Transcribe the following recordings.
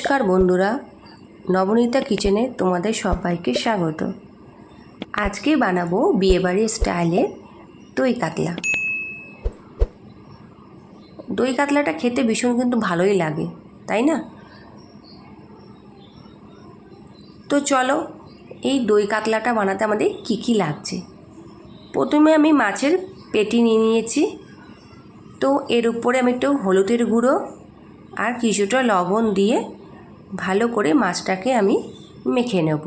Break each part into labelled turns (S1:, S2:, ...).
S1: নমস্কার বন্ধুরা, নবনীতা কিচেনে তোমাদের সবাইকে স্বাগত। আজকে বানাবো বিয়েবাড়ির স্টাইলে দই কাতলা। দই কাতলাটা খেতে ভীষণ কিন্তু ভালোই লাগে, তাই না? তো চলো এই দই কাতলাটা বানাতে আমাদের কি লাগছে। প্রথমে আমি মাছের পেটি নিয়ে নিয়েছি। তো এর উপরে আমি একটু হলুদের গুঁড়ো আর কিছুটা লবণ দিয়ে ভালো করে মাছটাকে আমি মেখে নেব।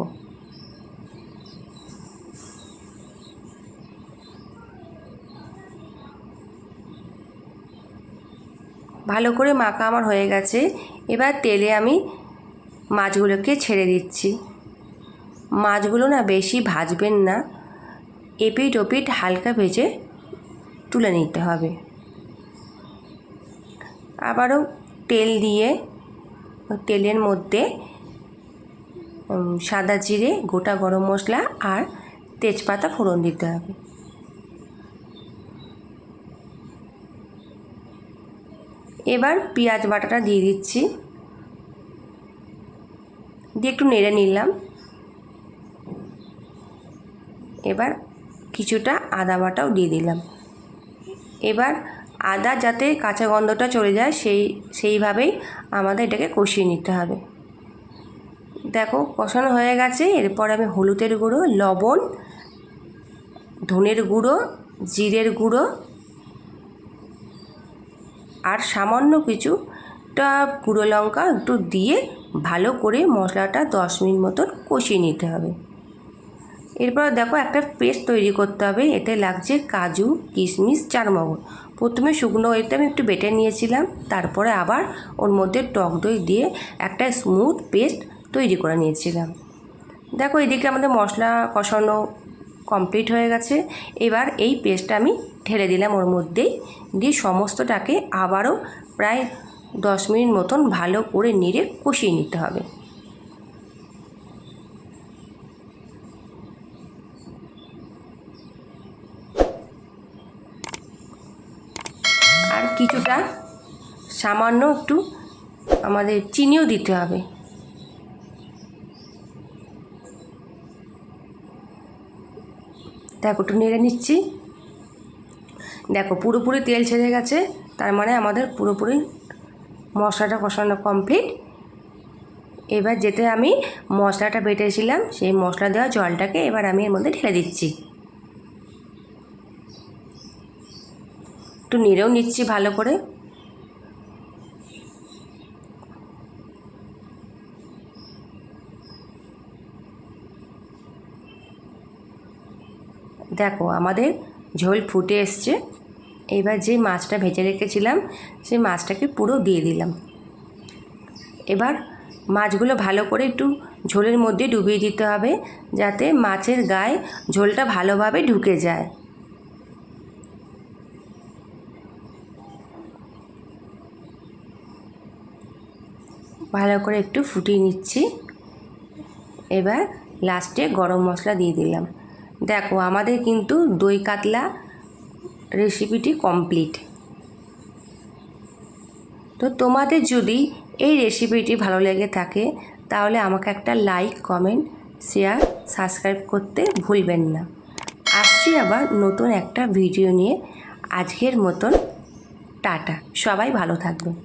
S1: ভালো করে মাখা আমার হয়ে গেছে। এবার তেলে আমি মাছগুলোকে ছেড়ে দিচ্ছি। মাছগুলো না বেশি ভাজবেন না, এপিট ওপিট হালকা ভেজে তুলে নিতে হবে। আবারও তেল দিয়ে তেলের মধ্যে সাদা জিরে, গোটা গরম মশলা আর তেজপাতা ফোড়ন দিতে হবে। এবার পেঁয়াজ বাটাটা দিয়ে দিচ্ছি, দিয়ে একটু নেড়ে নিলাম। এবার কিছুটা আদা বাটাও দিয়ে দিলাম। এবার আদা যাতে কাঁচা গন্ধটা চলে যায় সেইভাবেই আমাদের এটাকে কষিয়ে নিতে হবে। দেখো কষানো হয়ে গেছে। এরপর আমি হলুদের গুঁড়ো, লবণ, ধনের গুঁড়ো, জিরের গুঁড়ো আর সামান্য কিছুটা গুঁড়ো লঙ্কা একটু দিয়ে ভালো করে মশলাটা 10 মিনিট মতন কষিয়ে নিতে হবে। এরপর দেখো একটা পেস্ট তৈরি করতে হবে। এতে লাগছে কাজু, কিশমিশ, চারমগজ। প্রথমে শুকনো এতে আমি একটু বেটে নিয়েছিলাম, তারপরে আবার ওর মধ্যে টক দই দিয়ে একটা স্মুথ পেস্ট তৈরি করে নিয়েছিলাম। দেখো এদিকে আমাদের মশলা কষানো কমপ্লিট হয়ে গেছে। এবার এই পেস্টটা আমি ঢেলে দিলাম ওর মধ্যেই, দিয়ে সমস্তটাকে আবারও প্রায় 10 মিনিট মতন ভালো করে নেড়ে কষিয়ে নিতে হবে। আর কিছুটা সামান্য একটু আমাদের চিনিও দিতে হবে। দেখো একটু নেড়ে নিচ্ছি। দেখো পুরোপুরি তেল ছেড়ে গেছে, তার মানে আমাদের পুরোপুরি মশলাটা কষানো কমপ্লিট। এবার যেতে আমি মশলাটা বেটেছিলাম সেই মশলা দেওয়া জলটাকে এবার আমি এর মধ্যে ঢেলে দিচ্ছি। একটু নেড়েও নিচ্ছি ভালো করে। দেখো আমাদের ঝোল ফুটে এসছে। এবার যে মাছটা ভেজে রেখেছিলাম সেই মাছটাকে পুরো দিয়ে দিলাম। এবার মাছগুলো ভালো করে একটু ঝোলের মধ্যে ডুবিয়ে দিতে হবে, যাতে মাছের গায়ে ঝোলটা ভালোভাবে ঢুকে যায়। ভালো করে একটু ফুটিয়ে নিচ্ছি। এবার লাস্টে গরম মশলা দিয়ে দিলাম। দেখো আমাদের কিন্তু দই কাতলা রেসিপিটি কমপ্লিট। তো তোমাদের যদি এই রেসিপিটি ভালো লেগে থাকে তাহলে আমাকে একটা লাইক, কমেন্ট, শেয়ার, সাবস্ক্রাইব করতে ভুলবেন না। আসছি আবার নতুন একটা ভিডিও নিয়ে। আজকের মতন টাটা, সবাই ভালো থাকবেন।